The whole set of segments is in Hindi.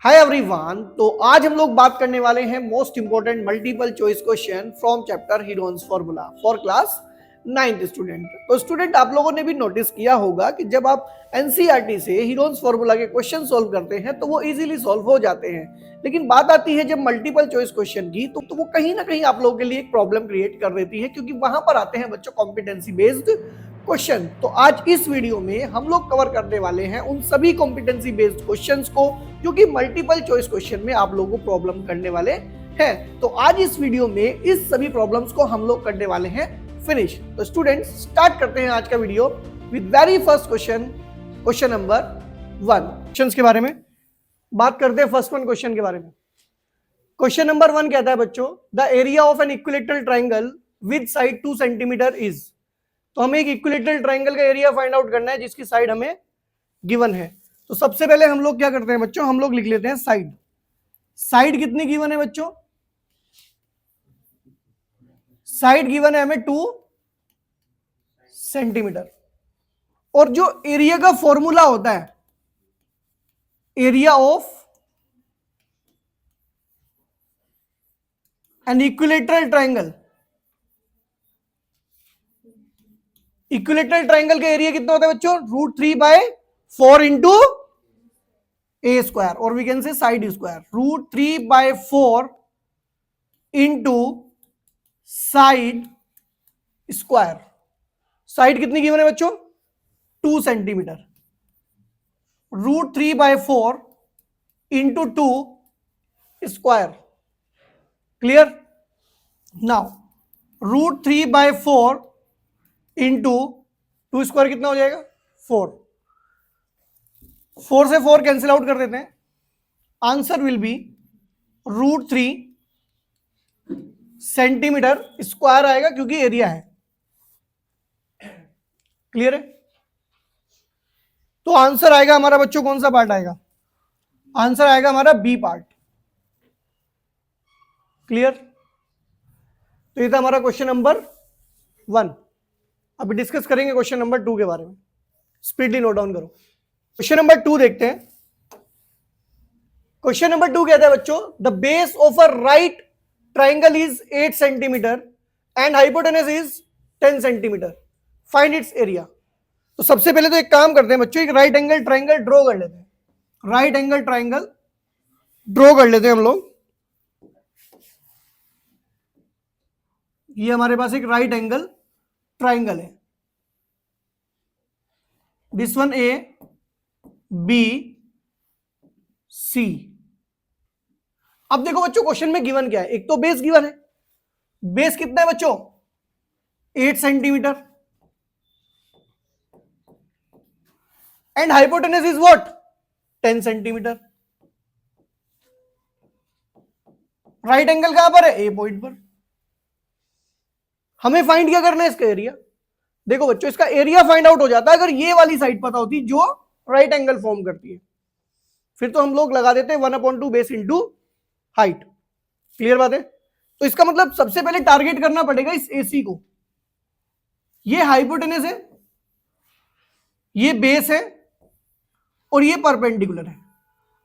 Hi everyone. तो आज हम लोग बात करने वाले हैं most important multiple choice question from chapter Heron's formula for class 9th student. तो स्टूडेंट, आप लोगों ने भी नोटिस किया होगा कि जब आप एनसीईआरटी से हीरोन्स फॉर्मूला के क्वेश्चन सॉल्व करते हैं तो वो इजीली सॉल्व हो जाते हैं, लेकिन बात आती है जब मल्टीपल चॉइस क्वेश्चन की तो वो कहीं ना कहीं आप लोगों के लिए एक प्रॉब्लम क्रिएट कर देती है, क्योंकि वहां पर आते हैं बच्चों कॉम्पिटेंसी बेस्ड क्वेश्चन। तो आज इस वीडियो में हम लोग कवर करने वाले हैं उन सभी कॉम्पिटेंसी बेस्ड क्वेश्चंस को जो कि मल्टीपल चॉइस क्वेश्चन में आप लोगों को प्रॉब्लम करने वाले हैं। तो आज इस वीडियो में इस सभी प्रॉब्लम्स को हम लोग करने वाले हैं फिनिश। तो स्टूडेंट्स, स्टार्ट करते हैं आज का video with very first question, question number 1। Questions के बारे में बात करते हैं। फर्स्ट वन क्वेश्चन के बारे में। क्वेश्चन नंबर 1 कहता है बच्चों, the area of an equilateral triangle with side 2 centimetre is. तो हमें एक इक्विलेटरल ट्राइंगल का एरिया फाइंड आउट करना है जिसकी साइड हमें गिवन है। तो सबसे पहले हम लोग क्या करते हैं बच्चों, हम लोग लिख लेते हैं साइड। साइड कितनी गिवन है बच्चों? साइड गिवन है हमें 2 सेंटीमीटर। और जो एरिया का फॉर्मूला होता है, area of an equilateral triangle, equilateral triangle का एरिया कितना होता है बच्चों? √3/4 इंटू ए स्क्वायर, और we can say side square. √3/4 into side square. Side कितनी गिवन है बच्चों? 2 centimetre. √3/4 into 2 square. Clear? Now √3/4 into 2 square कितना हो जाएगा? 4। 4 से 4 कैंसिल आउट कर देते हैं। Answer will be √3 centimetre square आएगा, क्योंकि एरिया है। क्लियर है? तो आंसर आएगा हमारा बच्चों, कौन सा पार्ट आएगा? आंसर आएगा हमारा बी पार्ट। क्लियर? तो ये था हमारा क्वेश्चन नंबर 1। अभी डिस्कस करेंगे क्वेश्चन नंबर 2 के बारे में। स्पीडली नोट डाउन करो। क्वेश्चन नंबर 2 देखते हैं। क्वेश्चन नंबर 2 कहता है बच्चों, the base of a right triangle is 8 centimetre and hypotenuse is 10 centimetre, find its area. तो सबसे पहले तो एक काम करते हैं बच्चों, एक राइट एंगल ट्राइंगल ड्रॉ कर लेते हैं। राइट एंगल ट्राइंगल ड्रॉ कर लेते हैं हम लोग। ये हमारे पास एक राइट एंगल ट्राइंगल है। This one A B C. अब देखो बच्चों, क्वेश्चन में गिवन क्या है? एक तो बेस गिवन है। बेस कितना है बच्चों? 8 centimetre. And hypotenuse is what? 10 centimetre. Right angle कहां पर है? ए पॉइंट पर। हमें फाइंड क्या करना है? इसका एरिया। देखो बच्चों, इसका एरिया फाइंड आउट हो जाता है अगर ये वाली साइड पता होती जो राइट एंगल फॉर्म करती है। फिर तो हम लोग लगा देते हैं 1/2 बेस इंटू हाइट। क्लियर बात है? तो इसका मतलब सबसे पहले टारगेट करना पड़ेगा इस एसी को। ये हाइपोटेनस है, ये बेस है, और ये परपेंडिकुलर है।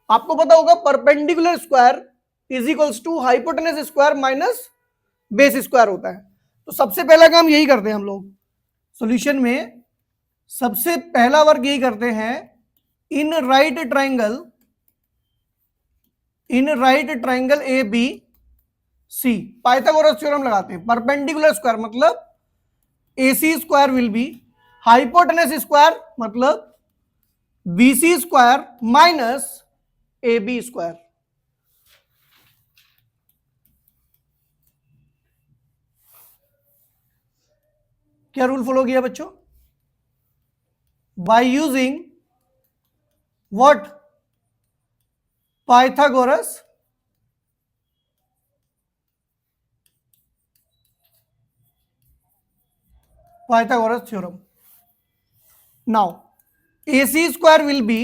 आपको पता होगा perpendicular square is equals to hypotenuse square minus base square होता है। तो सबसे पहला काम यही करते हैं हम लोग सॉल्यूशन में। सबसे पहला वर्क यही करते हैं, in right triangle A B C Pythagoras theorem लगाते हैं। परपेंडिकुलर स्क्वायर मतलब AC square will be hypotenuse square मतलब BC square minus AB square. क्या रूल फॉलो किया बच्चों? By using what? Pythagoras theorem. Now AC square will be,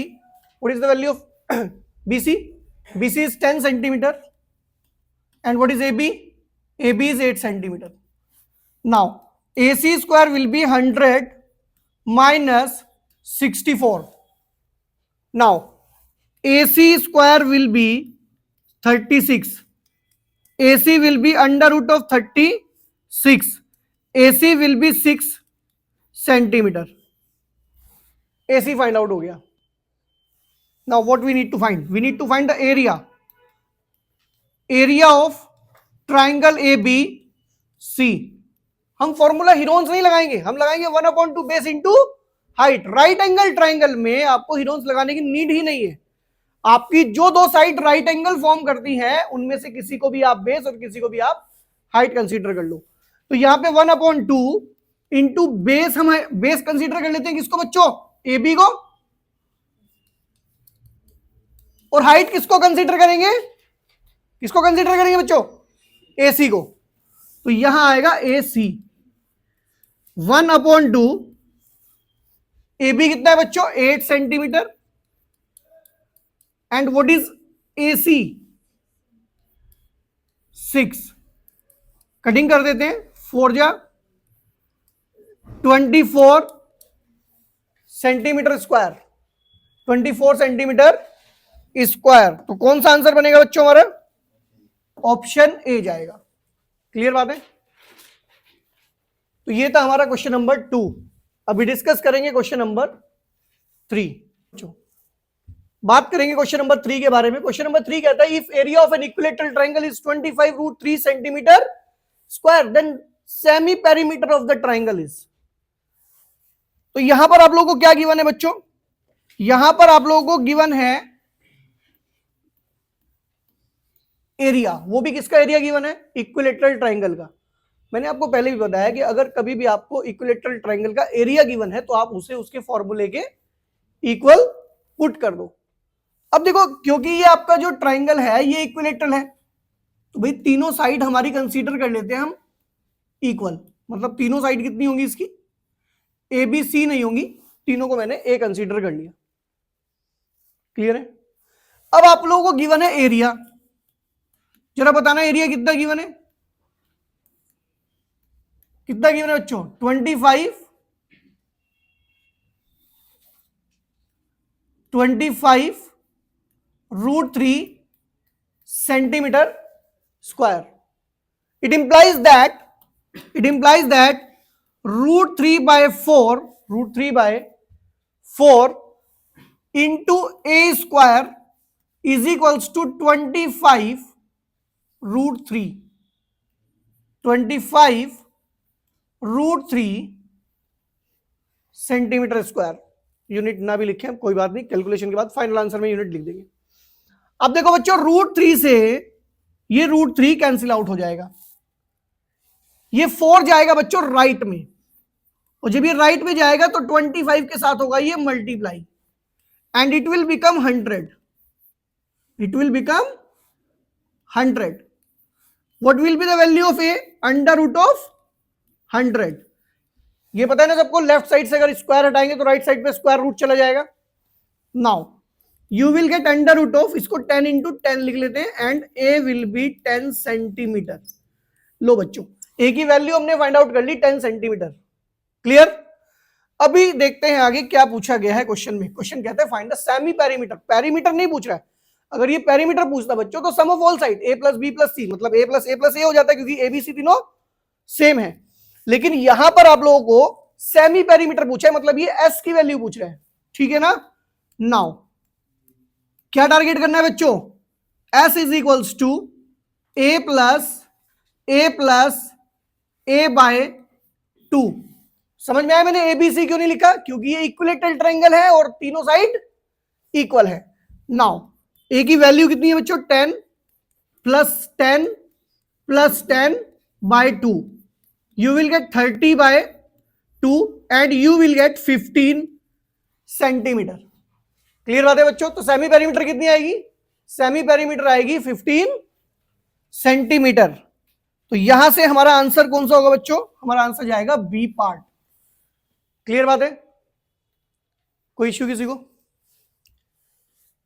what is the value of BC? BC is 10 centimeter and what is AB? AB is 8 centimeter. Now AC square will be 100 minus 64. Now AC square will be 36. AC will be under root of 36. AC will be 6 centimetre. AC find out हो गया. Now what we need to find? We need to find the area of triangle ABC. हम फॉर्मूला हीरोन्स नहीं लगाएंगे, हम लगाएंगे 1/2 base into height. Right angle triangle में आपको हीरोन्स लगाने की नीड ही नहीं है. आपकी जो दो साइड राइट एंगल फॉर्म करती हैं उनमें से किसी को भी आप बेस और किसी को भी आप हाइट कंसीडर कर लो. तो यहां पे 1/2 इंटू बेस, हम बेस कंसीडर कर लेते हैं किसको बच्चों? AB को. और हाइट किसको कंसीडर करेंगे? किसको कंसीडर करेंगे बच्चों? AC को. तो यहां आएगा AC 1/2. AB कितना है बच्चों? 8 centimetre. And what is AC? 6. Cutting कर देते हैं. 4 जा 24 सेंटीमीटर स्क्वायर. 24 centimetre square. तो कौन सा आंसर बनेगा बच्चों हमारा? ऑप्शन ए जाएगा. क्लियर बात है? तो ये था हमारा क्वेश्चन नंबर 2. अभी डिस्कस करेंगे क्वेश्चन नंबर 3. बात करेंगे क्वेश्चन नंबर 3 के बारे में. क्वेश्चन नंबर 3 कहता है if area of an equilateral triangle is 25√3 centimetre square then semi perimeter of the triangle is. तो यहां पर आप लोगों को क्या गिवन है बच्चों? यहां पर आप लोगों को गिवन है एरिया. वो भी किसका एरिया गिवन है? इक्विलेटरल ट्रायंगल का. मैंने आपको पहले भी बताया कि अगर कभी भी आपको इक्विलेटरल ट्रायंगल का एरिया गिवन है तो आप उसे उसके फॉर्मूले के इक्वल पुट कर दो. अब देखो, क्योंकि ये आपका जो ट्रायंगल है ये इक्विलेटरल है तो भाई तीनों साइड हमारी कंसीडर कर लेते हैं हम इक्वल. मतलब तीनों साइड कितनी होंगी इसकी? ABC नहीं होंगी. तीनों को मैंने A कंसीडर कर लिया. क्लियर है? अब आप लोगों को गिवन है एरिया. जरा बताना एरिया कितना गिवन है? कितना गिवन है बच्चों? 25√3 centimetre square. It implies that √3 by 4 into A square is equals to 25√3 centimetre square. Unit ना भी लिखे कोई बात नहीं, कैलकुलेशन के बाद फाइनल आंसर में यूनिट लिख देंगे. अब देखो बच्चों, √3 से ये √3 कैंसिल आउट हो जाएगा. ये 4 जाएगा बच्चों राइट में, और जब ये राइट में जाएगा तो 25 के साथ होगा ये multiply and it will become 100. It will become 100. What will be the value of a? Under root of 100. ये पता है ना सबको, लेफ्ट साइड से अगर स्क्वायर हटाएंगे तो राइट साइड पे स्क्वायर रूट चला जाएगा. Now you will get under root of, इसको 10 इंटू 10 लिख लेते हैं, and A will be 10 centimetre. लो बच्चों, ए की वैल्यू हमने फाइंड आउट कर ली 10 सेंटीमीटर. क्लियर? अभी देखते हैं आगे क्या पूछा गया है क्वेश्चन में. क्वेश्चन कहता है find the semi perimeter. Perimeter नहीं पूछ रहा है. अगर ये पेरीमीटर पूछता बच्चों तो sum of all side A plus B plus C, मतलब A प्लस A हो जाता है क्योंकि ABC तीनों सेम है. लेकिन यहां पर आप लोगों को सेमी पेरीमीटर पूछा है, मतलब ये S की वैल्यू पूछ रहे हैं. ठीक है ना? नाउ क्या टारगेट करना है बच्चों? S is equals to A plus A by 2. समझ में आया मैंने ABC क्यों नहीं लिखा? क्योंकि ये इक्विलेटरल ट्रायंगल है और तीनों साइड इक्वल है. नाउ A की वैल्यू कितनी है बच्चों? 10 plus 10 bye 2. You will get 30 by 2 and you will get 15 centimetre. Clear बात है बच्चों? तो सेमी पेरीमीटर कितनी आएगी? सेमी पेरीमीटर आएगी 15 सेंटीमीटर. तो यहां से हमारा आंसर कौन सा होगा बच्चों? हमारा आंसर जाएगा बी पार्ट. क्लियर बात है? कोई इश्यू किसी को?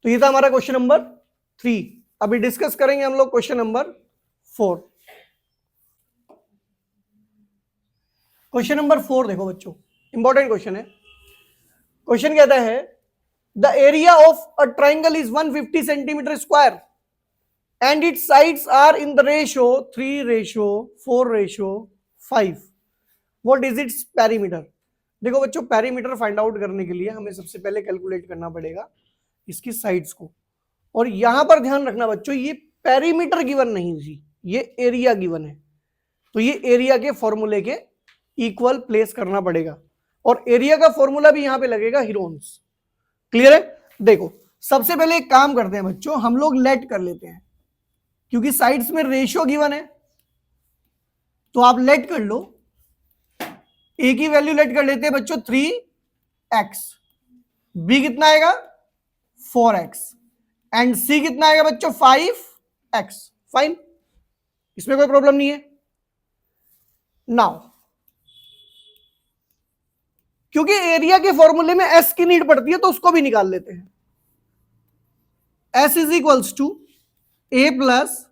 तो ये था हमारा क्वेश्चन नंबर 3. अभी डिस्कस करेंगे हम लोग क्वेश्चन नंबर 4. क्वेश्चन नंबर 4 देखो बच्चों, इंपॉर्टेंट क्वेश्चन है. क्वेश्चन कहता है the area of a triangle is 150 centimetre square and its sides are in the ratio 3:4:5. What is its perimeter? देखो बच्चों, पेरीमीटर फाइंड आउट करने के लिए हमें सबसे पहले कैलकुलेट करना पड़ेगा इसकी साइड्स को। और यहां पर ध्यान रखना बच्चों, ये पेरीमीटर गिवन नहीं थी, ये एरिया गिवन है, तो ये एरिया के फॉर्मूले के इक्वल प्लेस करना पड़ेगा, और एरिया का फॉर्मूला भी यहां पे लगेगा हीरोन्स। क्लियर है? देखो सबसे पहले एक काम करते हैं बच्चों, हम लोग लेट कर लेते हैं, क्योंकि साइड्स में रेशियो गिवन है, तो आप लेट कर लो। ए की वैल्यू लेट कर लेते हैं बच्चों 3x, बी कितना आएगा 4x, एंड सी कितना आएगा बच्चों 5x। फाइन, इसमें कोई प्रॉब्लम नहीं है। नाउ क्योंकि एरिया के फॉर्मूले में एस की नीड पड़ती है, तो उसको भी निकाल लेते हैं। S is equals to a plus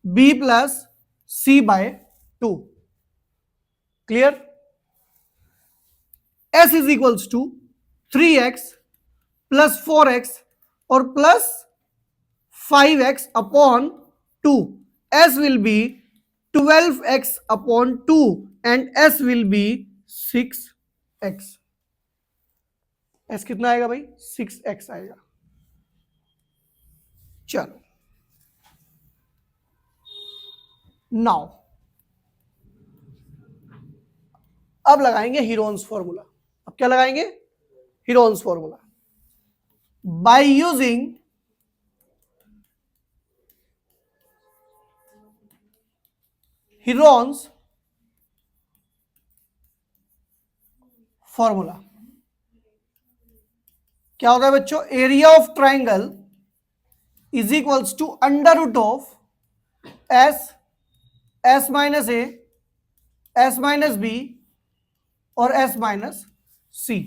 B plus C by 2। Clear? s is equals to 3x plus 4x और plus 5x upon 2। s will be 12x upon 2 and s will be 6x। s कितना आएगा भाई? 6x आएगा। चलो नाउ अब लगाएंगे हीरोन्स फॉर्मूला। अब क्या लगाएंगे? Heron's formula. By using Heron's formula क्या होता है बच्चों? Area of triangle is equals to under root of s minus A, S minus b और एस माइनस सी।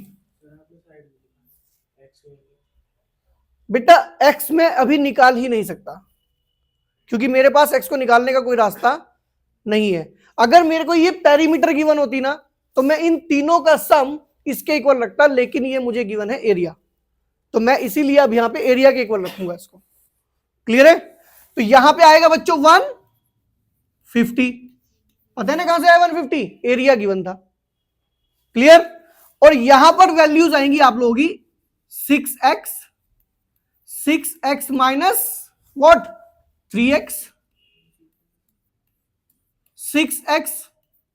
बेटा एक्स में अभी निकाल ही नहीं सकता, क्योंकि मेरे पास एक्स को निकालने का कोई रास्ता नहीं है। अगर मेरे को ये पेरीमीटर गिवन होती ना, तो मैं इन तीनों का सम इसके इक्वल रखता, लेकिन ये मुझे गिवन है एरिया, तो मैं इसीलिए अब यहां पे एरिया के इक्वल रखूंगा इसको। क्लियर है? तो यहां पे आएगा बच्चों 150। पता है ना कहां से आया 150? एरिया गिवन था। क्लियर? और यहां पर वैल्यूज आएंगी आप लोगों की 6x minus what 3x, 6x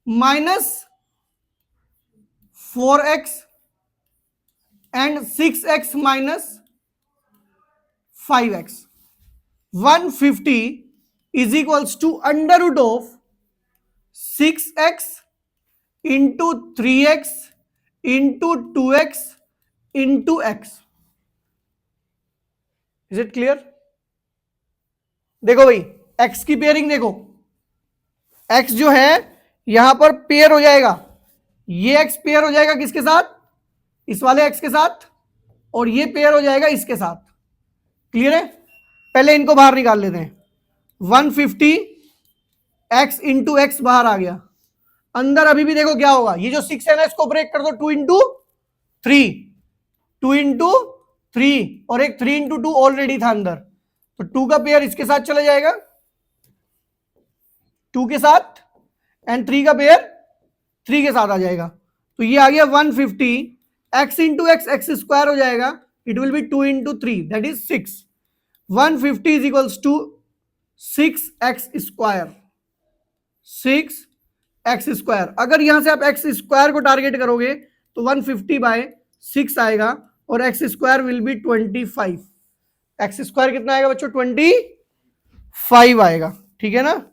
minus 4x and 6x minus 5x। 150 is equals to under root of 6x into 3x into 2x into x। Is it clear? देखो भाई x की पेयरिंग देखो, x जो है यहां पर पेयर हो जाएगा, ये x पेयर हो जाएगा किसके साथ? इस वाले x के साथ, और ये पेयर हो जाएगा इसके साथ। क्लियर है? पहले इनको बाहर निकाल लेते हैं। 150 x इंटू एक्स बाहर आ गया, अंदर अभी भी देखो क्या होगा, ये जो 6 है ना इसको ब्रेक कर दो, 2 इंटू 3, 2 इंटू 3 और एक 3 इंटू 2 ऑलरेडी था अंदर, तो 2 का पेयर इसके साथ चला जाएगा, 2 के साथ, एंड 3 का पेयर 3 के साथ आ जाएगा। तो ये आ गया 150 x into x, x square हो जाएगा, it will be 2 into 3 that is 6। 150 is equals to 6x square, 6x square. अगर यहां से आप x स्क्वायर को टारगेट करोगे तो 150 बाय 6 आएगा, और x square will B 25। x square कितना आएगा बच्चों? 25 आएगा। ठीक है ना?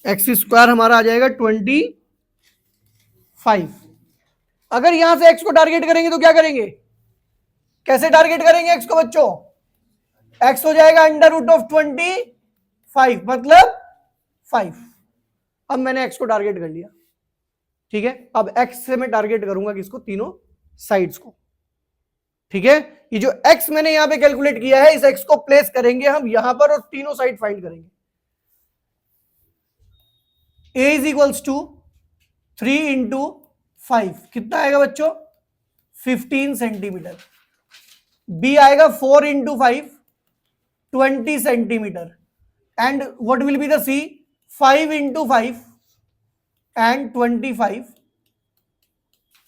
x स्क्वायर हमारा आ जाएगा 25। अगर यहां से x को टारगेट करेंगे तो क्या करेंगे? कैसे टारगेट करेंगे x को बच्चों? x हो जाएगा अंडर रूट ऑफ 25 मतलब 5। अब मैंने x को टारगेट कर लिया। ठीक है? अब x से मैं टारगेट करूंगा किसको? तीनों साइड्स को। ठीक है? ये जो x मैंने यहां पे कैलकुलेट किया है, इस x को प्लेस करेंगे हम यहां पर और तीनों साइड फाइंड करेंगे। a is equals to 3 into 5 कितना आएगा बच्चों? 15 सेंटीमीटर। बी आएगा 4 into 5 20 centimetre and what will be the c 5 into 5 and 25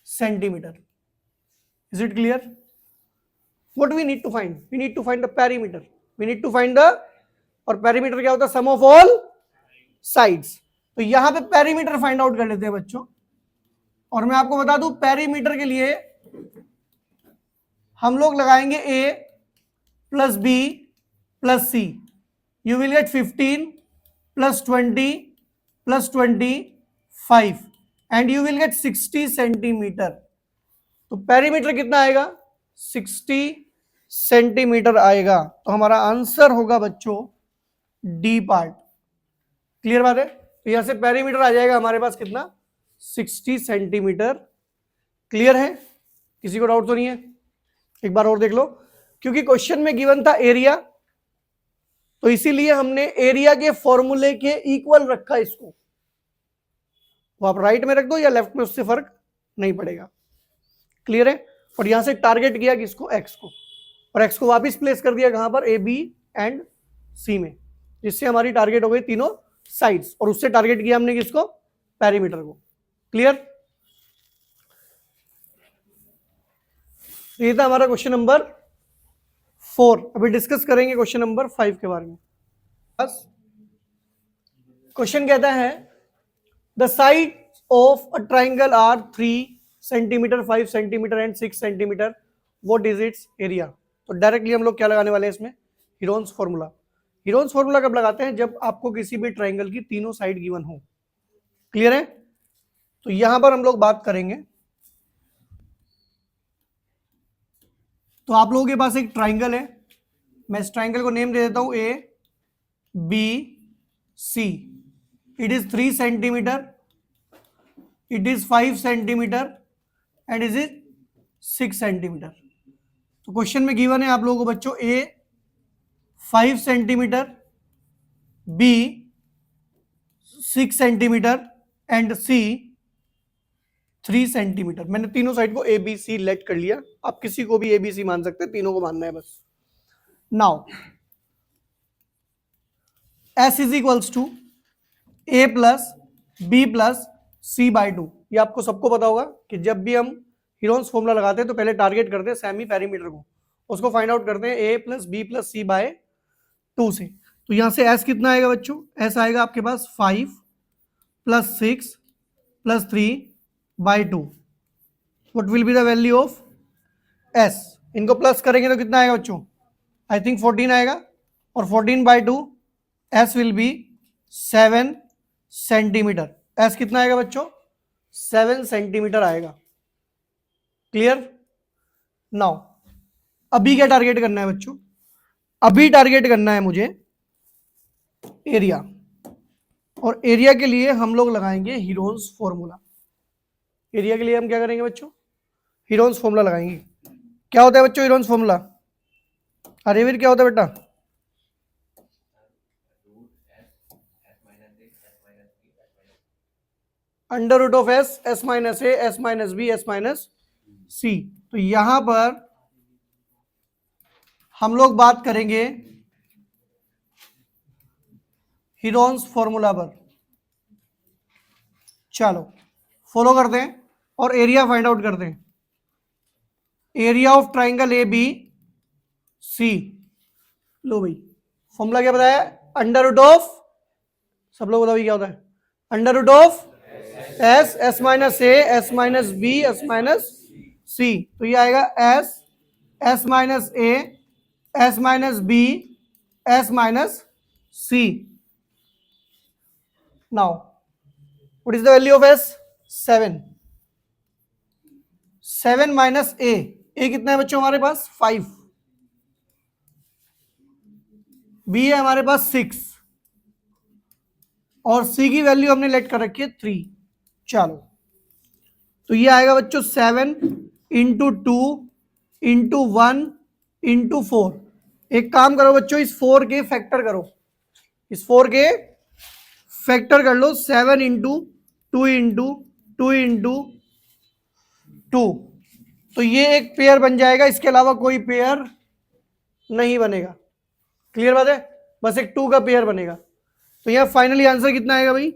centimeter. Is it clear? What we need to find? We need to find the perimeter. We need to find the, और perimeter क्या होता है? Sum of all sides. तो यहां पे perimeter find out कर लेते हैं बच्चों, और मैं आपको बता दूं perimeter के लिए हम लोग लगाएंगे A plus B plus C. You will get 15 plus 20 plus 25 and you will get 60 centimetre. तो पेरीमीटर कितना आएगा? 60 सेंटीमीटर आएगा. तो हमारा आंसर होगा बच्चों डी पार्ट. क्लियर बात है? तो यहां से पेरीमीटर आ जाएगा हमारे पास कितना? 60 सेंटीमीटर. क्लियर है? किसी को डाउट तो नहीं है? एक बार और देख लो, क्योंकि क्वेश्चन में गिवन था एरिया, तो इसीलिए हमने एरिया के फॉर्मूले के इक्वल रखा इसको. वो आप राइट में रख दो या लेफ्ट में, उससे फर्क नहीं पड़ेगा. क्लियर है? और यहां से टारगेट किया किसको? एक्स को, और एक्स को वापस प्लेस कर दिया कहां पर? ए, बी एंड सी में, जिससे हमारी टारगेट हो गई तीनों साइड्स, और उससे टारगेट किया हमने किसको? पेरीमीटर को. क्लियर? ये था हमारा क्वेश्चन नंबर 4. अभी डिस्कस करेंगे क्वेश्चन नंबर 5 के बारे में. बस क्वेश्चन कहता है the side of a triangle are 3 centimetre, 5 centimetre and 6 centimetre. What is its area? तो डायरेक्टली हम लोग क्या लगाने वाले हैं इसमें? Heron's formula. हीरोन्स फॉर्मूला कब लगाते हैं? जब आपको किसी भी ट्राइंगल की तीनों साइड गिवन हो. क्लियर है? तो यहां पर हम लोग बात करेंगे. तो आप लोगों के पास एक ट्राइंगल है, मैं इस ट्राइंगल को नेम दे देता हूं a B c. It is 3 centimetre, it is 5 centimetre and is is 6 centimetre. तो क्वेश्चन में गिवन है आप लोगों को बच्चों a 5 centimetre, b 6 centimetre and c 3 centimetre. मैंने तीनों साइड को ए बी सी लेट कर लिया. आप किसी को भी ए बी सी मान सकते हैं, तीनों को मानना है बस. Now s is equals to a plus B plus c by 2. ये आपको सबको पता होगा कि जब भी हम हीरोन्स फॉर्मूला लगाते हैं तो पहले टारगेट करते हैं सेमी पेरीमीटर को, उसको फाइंड आउट करते हैं A plus B plus C by 2 से. तो यहां से एस कितना आएगा बच्चों? एस आएगा आपके पास 5 plus 6 plus 3 by 2. What will be the value of S? इनको प्लस करेंगे तो कितना आएगा बच्चों? आई थिंक 14 आएगा, और 14 by 2 S will B 7 centimetre. S कितना आएगा बच्चों? 7 सेंटीमीटर आएगा. क्लियर? नाउ अभी क्या टारगेट करना है बच्चों? अभी टारगेट करना है मुझे एरिया, और एरिया के लिए हम लोग लगाएंगे हीरोन्स फॉर्मूला. एरिया के लिए हम क्या करेंगे बच्चों? हीरोन्स फॉर्मूला लगाएंगे. क्या होता है बच्चों हीरोन्स फॉर्मूला? अरेवीर क्या होता है बेटा? Under root of S, S minus A, S minus B, S minus C. तो यहां पर हम लोग बात करेंगे हीरोन्स फॉर्मूला पर. चलो फॉलो करते हैं और एरिया फाइंड आउट करते हैं. Area of triangle A B C. लो भाई, फॉर्मूला क्या बताया? अंडर रूट ऑफ, सब लोग बताओ क्या होता है? Under root of S, S minus A, S minus B, S minus C. तो ये आएगा S, S minus A, S minus B, S minus C. Now what is the value of S? 7. 7 minus A. A कितना है बच्चों हमारे पास? 5. बी है हमारे पास 6, और सी की वैल्यू हमने लेट कर रखी है 3. चलो तो ये आएगा बच्चों 7 इंटू 2 इंटू 1 इंटू 4. एक काम करो बच्चों, इस 4 के फैक्टर करो, इस 4 के फैक्टर कर लो. 7 इंटू 2 इंटू 2 इंटू 2 तो ये एक पेयर बन जाएगा, इसके अलावा कोई पेयर नहीं बनेगा। क्लियर बात है, बस एक 2 का पेयर बनेगा। तो यहां फाइनली आंसर कितना आएगा भाई,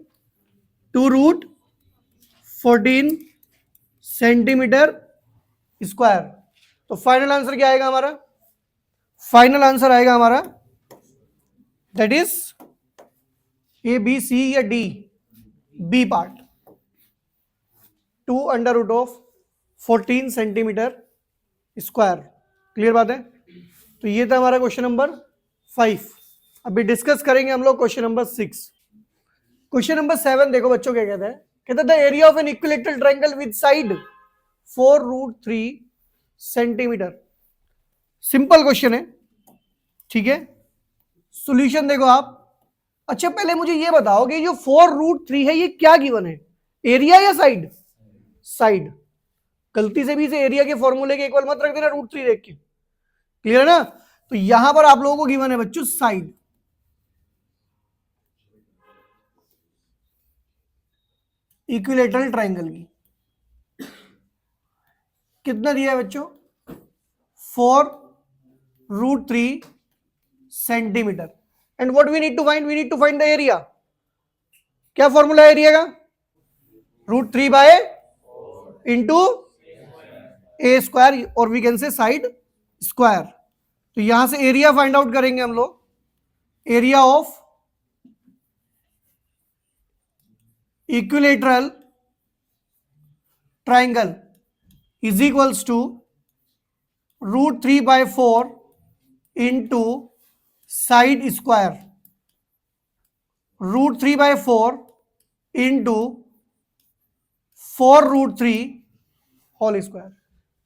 2√14 सेंटीमीटर स्क्वायर। तो फाइनल आंसर क्या आएगा हमारा, फाइनल आंसर आएगा हमारा that is A B C या D, B part, 2√14 centimetre square. Clear बात है। तो ये था हमारा क्वेश्चन नंबर 5। अभी डिस्कस करेंगे हम लोग क्वेश्चन नंबर 6। क्वेश्चन नंबर 7 देखो बच्चों क्या कहता है, कहता है the area of an equilateral triangle with side 4√3 centimetre. Simple question है, ठीक है। सॉल्यूशन देखो आप। अच्छा पहले मुझे ये बताओ कि जो 4√3 है ये क्या गिवन है, एरिया या साइड? साइड। गलती से भी इसे एरिया के फॉर्मूले के इक्वल मत रख देना √3 देख के। क्लियर है ना। तो यहां पर आप लोगों को गिवन है बच्चों साइड। इक्विलैटरल ट्रायंगल की कितना दिया है बच्चों, 4√3 centimetre. And what we need to find, we need to find the area. क्या फॉर्मूला है एरिया का, √3 बाय इंटू ए स्क्वायर, और we can say side square. तो यहां से एरिया फाइंड आउट करेंगे हम लोग, area of equilateral triangle is equals to √3/4 into side square, √3/4 into 4√3 whole square.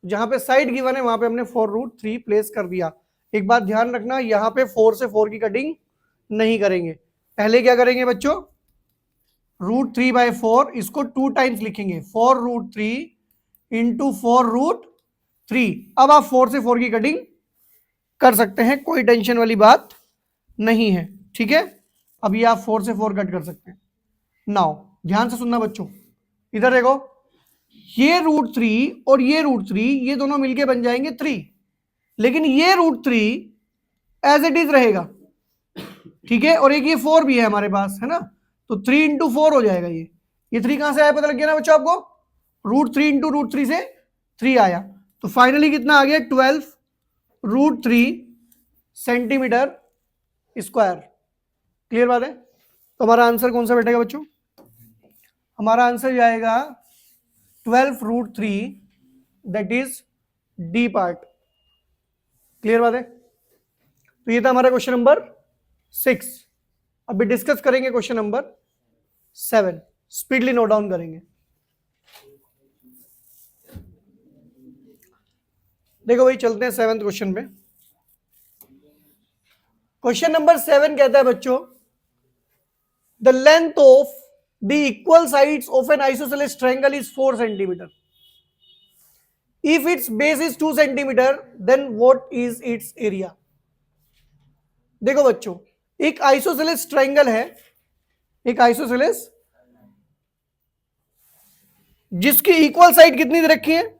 जहां पे साइड गिवन है वहां पे हमने 4√3 प्लेस कर दिया। एक बात ध्यान रखना, यहां पे 4 से 4 की कटिंग नहीं करेंगे। पहले क्या करेंगे बच्चों, √3/4 इसको 2 टाइम्स लिखेंगे, 4√3 इंटू 4√3। अब आप 4 से 4 की कटिंग कर सकते हैं, कोई टेंशन वाली बात नहीं है, ठीक है। अभी आप 4 से 4 कट कर सकते हैं। नाउ ध्यान से सुनना बच्चों, इधर देखो, ये √3 और ये √3 ये दोनों मिलके बन जाएंगे 3, लेकिन ये √3 एज इट इज रहेगा, ठीक है। और एक ये 4 भी है हमारे पास, है ना, तो 3 इंटू 4 हो जाएगा। ये 3 कहां से आया पता लग गया ना बच्चों आपको, √3 इंटू √3 से 3 आया। तो फाइनली कितना आ गया, 12√3 सेंटीमीटर स्क्वायर। क्लियर बात है। तो हमारा आंसर कौन सा बैठेगा बच्चों, हमारा आंसर आएगा 12√3, that is D part. Clear बात है। तो ये था हमारा क्वेश्चन नंबर 6। अभी डिस्कस करेंगे question number 7, speedily note down करेंगे। देखो भाई चलते हैं 7th क्वेश्चन पे। क्वेश्चन नंबर 7 कहता है बच्चों, the length of the equal sides of an isosceles triangle is 4 centimetre. If its base is 2 centimetre then what is its area. देखो बच्चों, एक आइसोसेलेस ट्रायंगल है, एक आइसोसेलेस जिसकी इक्वल साइड कितनी दे रखी है,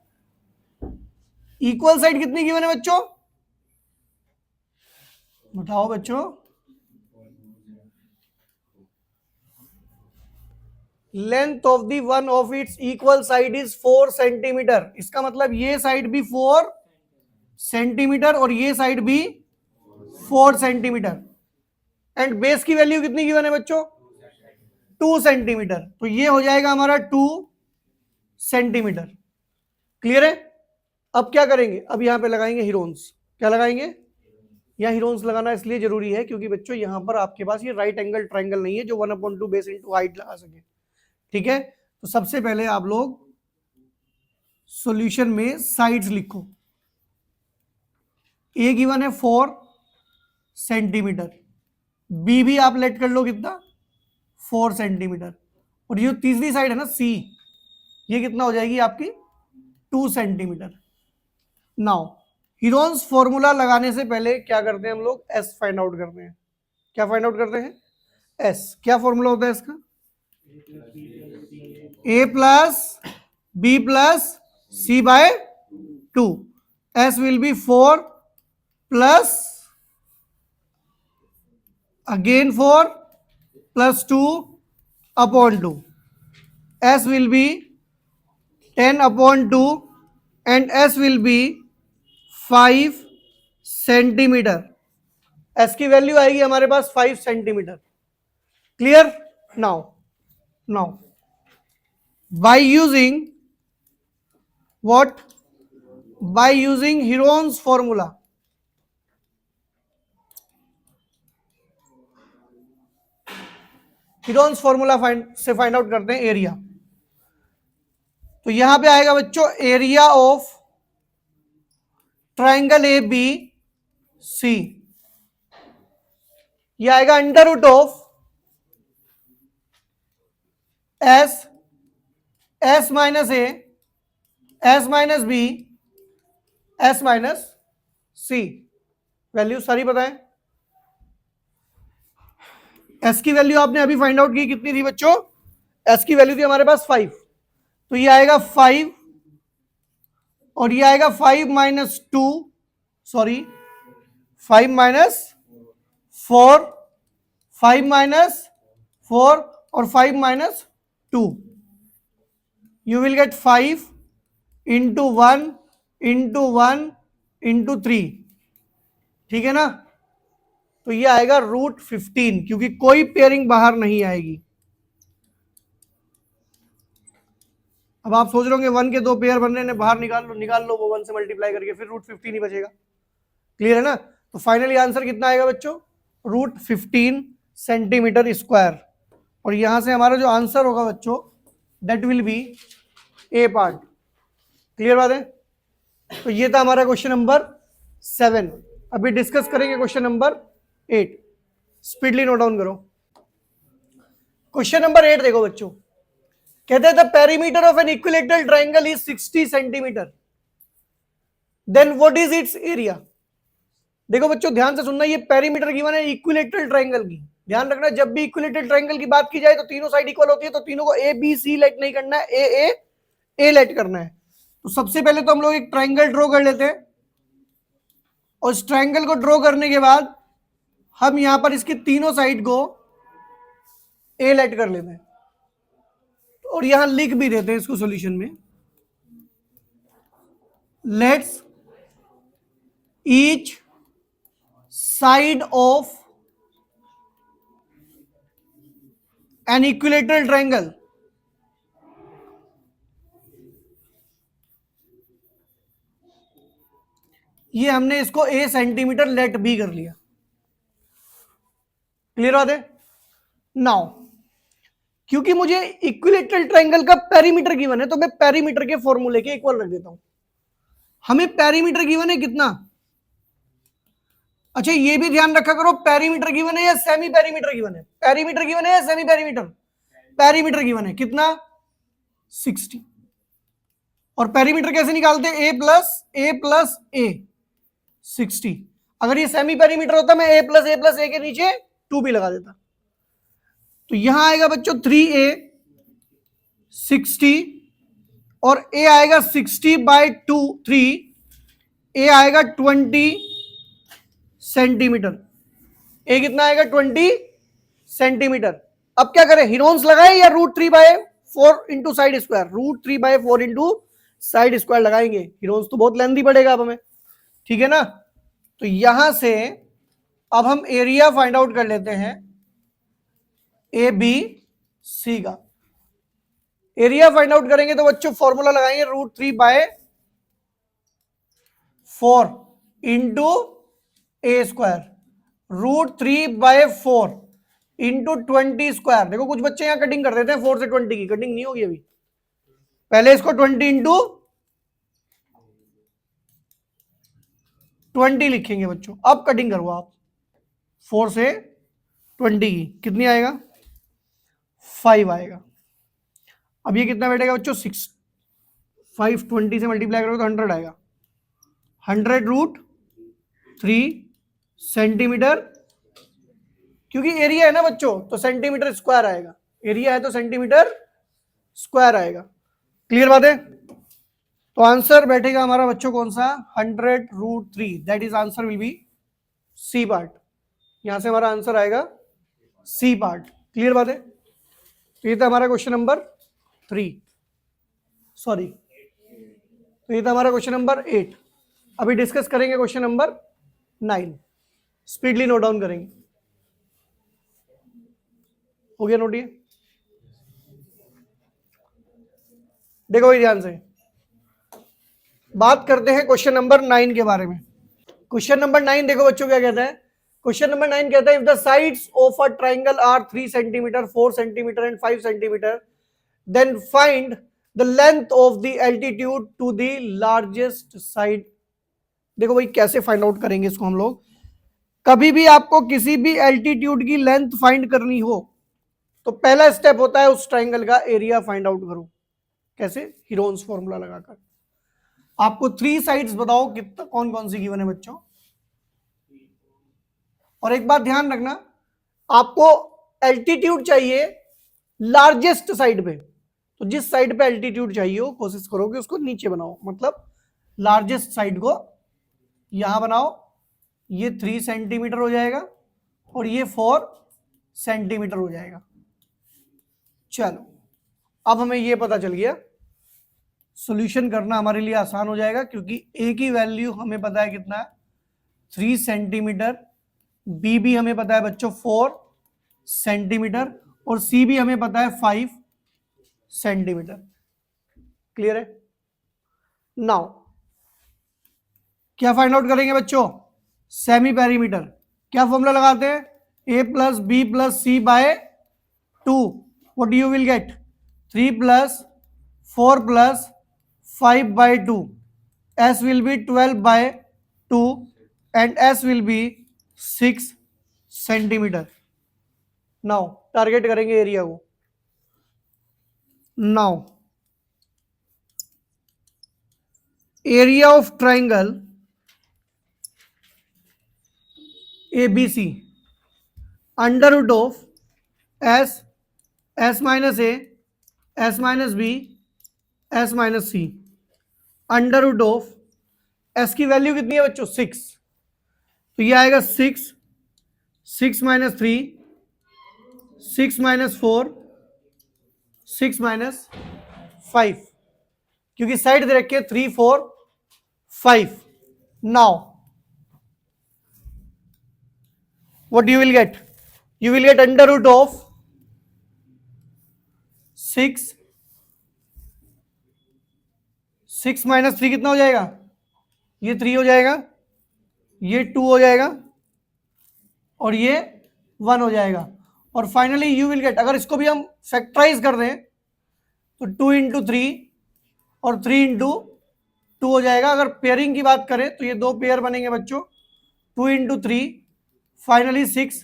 इक्वल साइड कितनी गिवन है बच्चों, बताओ बच्चों। Length of the one of its equal side is 4 centimetre. इसका मतलब ये साइड भी 4 सेंटीमीटर और ये साइड भी 4 सेंटीमीटर। एंड बेस की वैल्यू कितनी गिवन है बच्चों, 2 सेंटीमीटर। तो ये हो जाएगा हमारा 2 सेंटीमीटर। क्लियर है। अब क्या करेंगे, अब यहां पे लगाएंगे हीरोन्स। क्या लगाएंगे, यहां हीरोन्स लगाना इसलिए जरूरी है क्योंकि बच्चों यहां पर आपके पास ये राइट एंगल ट्रायंगल नहीं है जो 1/2 बेस इंटू हाइट लगा सके, ठीक है। तो सबसे पहले आप लोग सॉल्यूशन में साइड्स लिखो। ए गिवन है 4 सेंटीमीटर, बी भी आप लेट कर लो कितना, 4 सेंटीमीटर, और ये तीसरी साइड है ना सी, ये कितना हो जाएगी आपकी 2 सेंटीमीटर। नाउ हीरोन्स फॉर्मूला लगाने से पहले क्या करते हैं हम लोग, एस फाइंड आउट करते हैं। क्या फाइंड आउट करते हैं, एस। क्या फॉर्मूला होता है इसका, A plus B plus C by 2, s will be 4 plus again 4 plus 2 upon 2, s will be 10 upon 2 and s will be 5 centimetre. s की वैल्यू आएगी हमारे पास 5 centimetre. Clear? Now by using what? By using Heron's formula, Heron's formula से फाइंड आउट करते हैं एरिया। तो यहां पे आएगा बच्चों area of triangle A B c, यह आएगा under root of s minus A, S minus B, S minus c. Value सारी बताएं। एस की वैल्यू आपने अभी फाइंड आउट की, कितनी थी बच्चों? एस की वैल्यू थी हमारे पास 5, तो ये आएगा 5 और ये आएगा 5 माइनस 2, सॉरी 5 माइनस 4, 5 माइनस 4 और 5 minus 2, you will get 5 into 1 into 1 into 3, ठीक है ना? तो ये आएगा √15, क्योंकि कोई पेयरिंग बाहर नहीं आएगी। अब आप सोच रहे होंगे 1 के 2 पेयर बन रहे हैं, बाहर निकाल लो वो 1 से मल्टीप्लाई करके, फिर √15 ही बचेगा। क्लियर है ना? तो फाइनली आंसर कितना आएगा बच्चों? √15 सेंटीमीटर स्क्वायर। और यहां से हमारा जो आंसर होगा बच्चों, that will be A part. Clear बात है? तो ये था हमारा क्वेश्चन नंबर 7। अभी डिस्कस करेंगे question number 8। Speedily note down करो। क्वेश्चन नंबर 8 देखो बच्चों, कहते हैं the perimeter of an equilateral triangle is 60 centimetre, then what is its area. देखो बच्चों ध्यान से सुनना, ये पेरीमीटर गिवन है इक्विलैटरल ट्राइंगल की। ध्यान रखना, जब भी इक्विलैटरल ट्राइंगल की बात की जाए तो तीनों साइड इक्वल होती है, तो तीनों को ए बी सी लेट नहीं करना है, ए लेट करना है। तो सबसे पहले तो हम लोग एक ट्राइंगल ड्रॉ कर लेते हैं, और इस ट्राइंगल को ड्रॉ करने के बाद हम यहां पर इसकी तीनों साइड को ए लेट कर लेते हैं, और यहां लिख भी देते हैं इसको सॉल्यूशन में, let's each side of an equilateral triangle ये हमने इसको ए सेंटीमीटर लेट भी कर लिया। क्लियर बात है? नाउ क्योंकि मुझे इक्विलैटरल ट्राइंगल का पेरीमीटर गिवन है, तो मैं पेरीमीटर के फॉर्मूले के इक्वल रख देता हूं। हमें पेरीमीटर गिवन है कितना? अच्छा ये भी ध्यान रखा करो, पेरीमीटर गिवन है या सेमी पेरीमीटर गिवन है? पेरीमीटर गिवन है या सेमी पेरीमीटर? पेरीमीटर गिवन है कितना? 60। और पेरीमीटर कैसे निकालते हैं? ए प्लस ए 60। अगर ये सेमी पेरीमीटर होता मैं ए प्लस ए के नीचे 2 भी लगा देता। तो यहां आएगा बच्चों 3a 60 और a आएगा 60/2 3, a आएगा 20 सेंटीमीटर। a कितना आएगा? 20 सेंटीमीटर। अब क्या करें, हीरोन्स लगाएं या √3/4 into side square? √3/4 into side square लगाएंगे, हीरोन्स तो बहुत लेंथी पड़ेगा अब हमें, ठीक है ना? तो यहां से अब हम एरिया फाइंड आउट कर लेते हैं ए बी सी का। एरिया फाइंड आउट करेंगे तो बच्चों फॉर्मूला लगाएंगे √3/4 इंटू ए स्क्वायर, √3/4 इंटू 20 स्क्वायर। देखो कुछ बच्चे यहां कटिंग कर देते हैं 4 से 20 की, कटिंग नहीं होगी अभी, पहले इसको 20 इंटू 20 लिखेंगे बच्चों। अब कटिंग करो आप 4 से 20 की, कितनी आएगा? 5 आएगा। अब ये कितना बैठेगा बच्चों? 6। 5 20 से मल्टीप्लाई करोगे तो 100 आएगा। 100√3 सेंटीमीटर, क्योंकि एरिया है ना बच्चों तो सेंटीमीटर स्क्वायर आएगा, एरिया है तो सेंटीमीटर स्क्वायर आएगा। क्लियर बात है? तो आंसर बैठेगा हमारा बच्चों कौन सा, 100√3, that is answer will be c part. यहां से हमारा आंसर आएगा सी पार्ट। क्लियर बात है। तो ये था हमारा क्वेश्चन नंबर 3, सॉरी, तो ये था हमारा क्वेश्चन नंबर 8। अभी डिस्कस करेंगे question number 9, speedily note down करेंगे। हो गया नोट? ये देखो भाई ध्यान से बात करते हैं क्वेश्चन नंबर 9 के बारे में। क्वेश्चन नंबर 9 देखो बच्चों क्या कहता है। क्वेश्चन नंबर 9 कहता है, if the sides of a triangle are 3 centimetre, 4 centimetre and 5 centimetre, then find the length of the altitude to the largest side. देखो भाई कैसे फाइंड आउट करेंगे इसको हम लोग। कभी भी आपको किसी भी एल्टीट्यूड की लेंथ फाइंड करनी हो तो पहला स्टेप होता है उस ट्राइंगल का एरिया फाइंड आउट करो। कैसे? हीरोन्स फॉर्मूला लगाकर। आपको 3 साइड्स बताओ कितना, कौन कौन सी गिवन है बच्चों। और एक बात ध्यान रखना, आपको एल्टीट्यूड चाहिए लार्जेस्ट साइड पे, तो जिस साइड पे एल्टीट्यूड चाहिए हो कोशिश करोगे उसको नीचे बनाओ। मतलब लार्जेस्ट साइड को यहां बनाओ, ये 3 सेंटीमीटर हो जाएगा और ये 4 सेंटीमीटर हो जाएगा। चलो अब हमें ये पता चल गया, सॉल्यूशन करना हमारे लिए आसान हो जाएगा, क्योंकि ए की वैल्यू हमें पता है कितना है, 3 सेंटीमीटर, बी भी हमें पता है बच्चों 4 सेंटीमीटर, और सी भी हमें पता है 5 सेंटीमीटर। क्लियर है? नाउ क्या फाइंड आउट करेंगे बच्चों? Semi perimeter. क्या फॉर्मूला लगाते हैं? A plus B plus C by 2, what you will get? 3 plus 4 plus 5 by 2, s will be 12 by 2 and s will be 6 centimetre. Now target करेंगे एरिया को। Now area of triangle ABC under root of s, s minus a, s minus b, s minus c, under root of s की वैल्यू कितनी है बच्चों? 6, तो ये आएगा 6, 6 माइनस 3, 6 माइनस 4, 6 माइनस 5, क्योंकि साइड दे रखी है 3, 4, 5। Now what you will get? You will get under root of 6, 6 minus 3 कितना हो जाएगा? ये 3 हो जाएगा, ये 2 हो जाएगा और ये 1 हो जाएगा। और फाइनली यू विल गेट, अगर इसको भी हम फैक्टराइज कर दें तो 2 इंटू 3 और 3 इंटू 2 हो जाएगा। अगर पेयरिंग की बात करें तो ये 2 पेयर बनेंगे बच्चों, 2 इंटू 3, फाइनली 6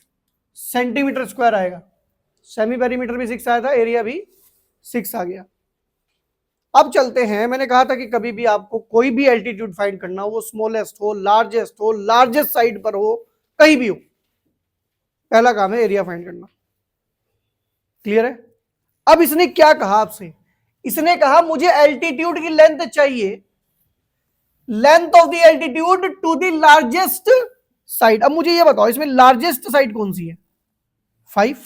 सेंटीमीटर स्क्वायर आएगा। सेमी पेरीमीटर भी 6 आया था, एरिया भी 6 आ गया। अब चलते हैं, मैंने कहा था कि कभी भी आपको कोई भी एल्टीट्यूड फाइंड करना हो, वो स्मॉलेस्ट हो, लार्जेस्ट साइड पर हो, कहीं भी हो, पहला काम है एरिया फाइंड करना। क्लियर है? अब इसने क्या कहा आपसे? इसने कहा मुझे एल्टीट्यूड की लेंथ चाहिए, length of the altitude to the largest side. अब मुझे ये बताओ इसमें लार्जेस्ट साइड कौन सी है? 5।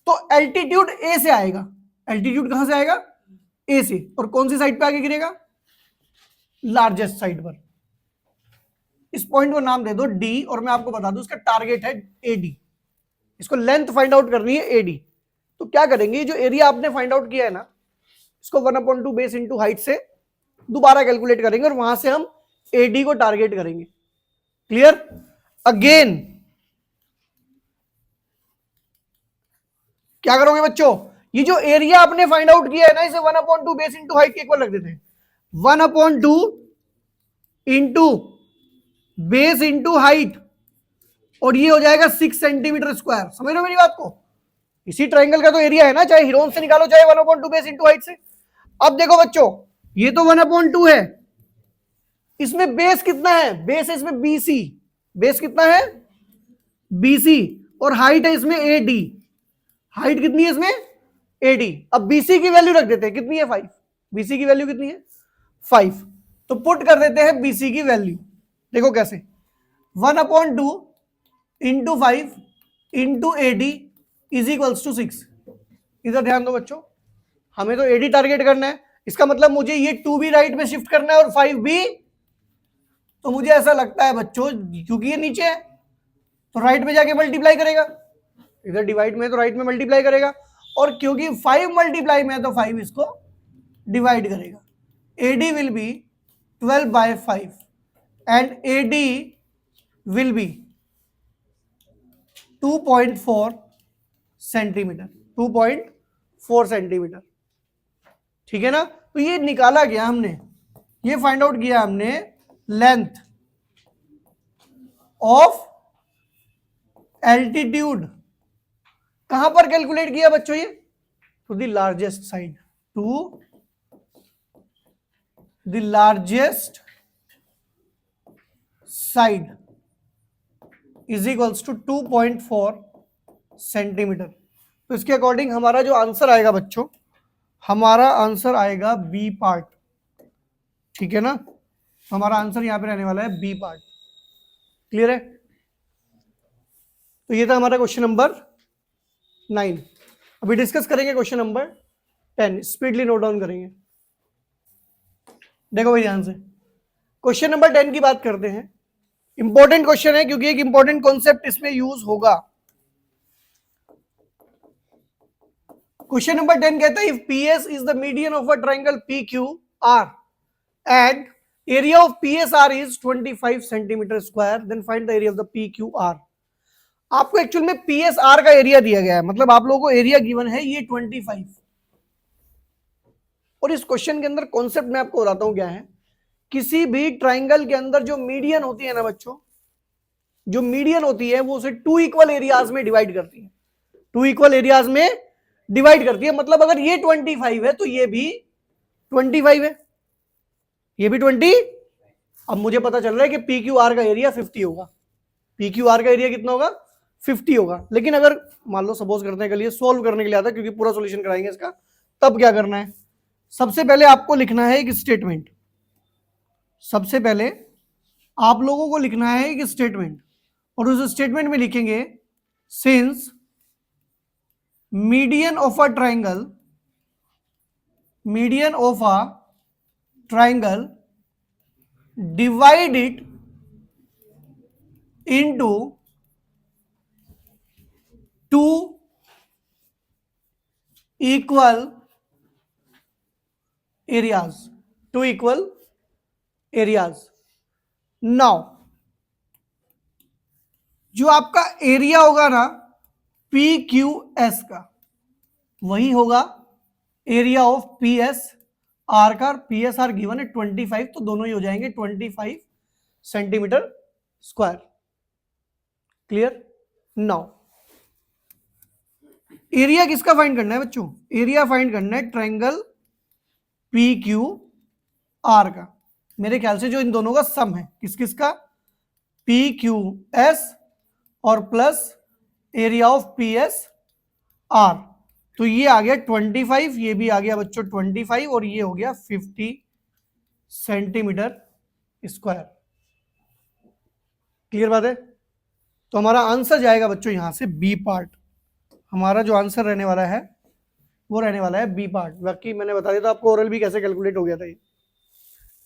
तो एल्टीट्यूड ए से आएगा। एल्टीट्यूड कहां से आएगा? ए से। और कौन सी साइड पे आगे गिरेगा? लार्जेस्ट साइड पर। इस पॉइंट को नाम दे दो डी, और मैं आपको बता दूं इसका टारगेट है एडी। इसको लेंथ फाइंड आउट करनी है एडी। तो क्या करेंगे, जो एरिया आपने फाइंड आउट किया है ना, इसको 1/2 बेस इंटू हाइट से दोबारा कैलकुलेट करेंगे और वहां से हम एडी को टारगेट करेंगे। क्लियर? अगेन क्या करोगे बच्चों, ये जो एरिया आपने फाइंड आउट किया है ना, इसे 1/2 बेस इंटू हाइट के इक्वल रख देते हैं। 1/2 इंटू बेस इंटू हाइट, और ये हो जाएगा 6 सेंटीमीटर स्क्वायर। समझ रहे हो मेरी बात को? इसी ट्राइंगल का तो एरिया है ना, चाहे हीरोन से निकालो चाहे 1/2 बेस इंटू हाइट से। अब देखो बच्चों, ये तो 1/2 है, इसमें बेस कितना है? बेस है इसमें BC। बेस कितना है? BC। और हाइट है इसमें AD। हाइट कितनी है इसमें? AD। अब BC की वैल्यू रख देते हैं, कितनी है? 5। BC की वैल्यू कितनी है? 5। तो पुट कर देते हैं BC की वैल्यू, देखो कैसे, 1/2 into 5 into AD is equals to 6। इधर ध्यान दो बच्चों, हमें तो AD टारगेट करना है, इसका मतलब मुझे ये 2 भी राइट में शिफ्ट करना है और 5 भी। तो मुझे ऐसा लगता है बच्चों, क्योंकि ये नीचे है तो राइट में जाके मल्टीप्लाई करेगा, इधर डिवाइड में तो राइट में मल्टीप्लाई करेगा, और क्योंकि 5 मल्टीप्लाई में है तो 5 इसको डिवाइड करेगा। AD will be 12/5 and AD will be 2.4 centimetre, 2.4 centimetre, ठीक है ना। तो ये निकाला गया हमने, ये फाइंड आउट किया हमने लेंथ ऑफ एल्टीट्यूड। कहां पर कैलकुलेट किया बच्चों ये, to the largest side, to the largest side is equals to 2.4 centimetre. तो इसके अकॉर्डिंग हमारा जो आंसर आएगा बच्चों, हमारा आंसर आएगा बी पार्ट, ठीक है ना। हमारा आंसर यहां पे रहने वाला है बी पार्ट, क्लियर है। तो ये था हमारा क्वेश्चन नंबर 9। अभी डिस्कस करेंगे question number 10, speedily note down करेंगे। देखो भाई ध्यान से, क्वेश्चन नंबर 10 की बात करते हैं। इंपॉर्टेंट क्वेश्चन है क्योंकि एक इंपॉर्टेंट कॉन्सेप्ट इसमें यूज होगा। क्वेश्चन नंबर 10 कहता है, if PS is the median of a triangle PQR and area of PSR is 25 centimetre square, then find the area of the PQR। आपको एक्चुअल में PSR का एरिया दिया गया है, मतलब आप लोगों को एरिया गिवन है ये 25। और इस क्वेश्चन के अंदर कॉन्सेप्ट मैं आपको बताता हूं क्या है। किसी भी ट्राइंगल के अंदर जो मीडियन होती है ना बच्चों, जो मीडियन होती है वो उसे 2 इक्वल एरियाज में डिवाइड करती है, 2 इक्वल एरियाज में डिवाइड करती है। मतलब अगर ये 25 है तो ये भी 25 है, ये भी 20। अब मुझे पता चल रहा है कि PQR का एरिया 50 होगा, PQR का एरिया कितना होगा, 50 होगा। लेकिन अगर मान लो सपोज करने के लिए, सोल्व करने के लिए आता है, क्योंकि पूरा सॉल्यूशन कराएंगे इसका, तब क्या करना है, सबसे पहले आपको लिखना है एक स्टेटमेंट। सबसे पहले आप लोगों को लिखना है एक स्टेटमेंट, और उस स्टेटमेंट में लिखेंगे since median of a triangle, median of a triangle divide it into 2 equal areas, 2 equal areas। now जो आपका एरिया होगा ना PQS का, वही होगा एरिया ऑफ PSR का। PSR गिवन है 25, तो दोनों ही हो जाएंगे 25 centimetre square, clear. Now area किसका फाइंड करना है बच्चों, एरिया फाइंड करना है ट्राइंगल PQR का। मेरे ख्याल से जो इन दोनों का सम है, किस किस का, PQS और प्लस एरिया ऑफ PSR। तो ये आ गया 25, ये भी आ गया बच्चों 25, और ये हो गया 50 सेंटीमीटर स्क्वायर, क्लियर बात है। तो हमारा आंसर जाएगा बच्चों यहां से बी पार्ट। हमारा जो आंसर रहने वाला है वो रहने वाला है बी पार्ट। बाकी मैंने बता दिया था आपको ओरल भी कैसे कैलकुलेट हो गया था ये,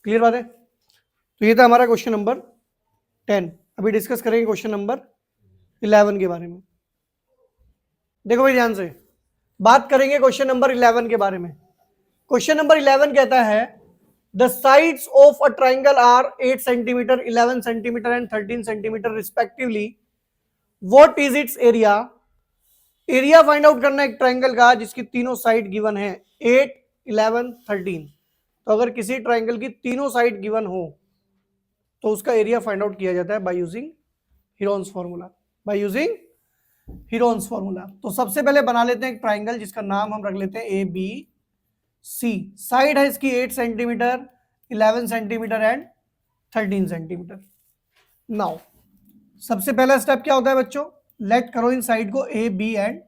क्लियर बात है। तो ये था हमारा क्वेश्चन नंबर 10। अभी डिस्कस करेंगे क्वेश्चन नंबर 11 के बारे में। देखो भाई ध्यान से, बात करेंगे क्वेश्चन नंबर 11 के बारे में। क्वेश्चन नंबर 11 कहता है, the sides of a triangle are 8 centimetre, 11 centimetre and 13 centimetre respectively. What is its area. Area find out करना है एक ट्राइंगल का जिसकी तीनों साइड गिवन है 8, 11, 13। तो अगर किसी ट्राइंगल की तीनों साइड गिवन हो तो उसका एरिया फाइंड आउट किया जाता है bye using Heron's formula, by using Heron's formula. तो सबसे पहले बना लेते हैं एक ट्राइंगल जिसका नाम हम रख लेते हैं ABC। साइड है इसकी 8 centimetre, 11 centimetre and 13 centimetre. Now सबसे पहला स्टेप क्या होता है बच्चों, लेट करो इन साइड को A, B and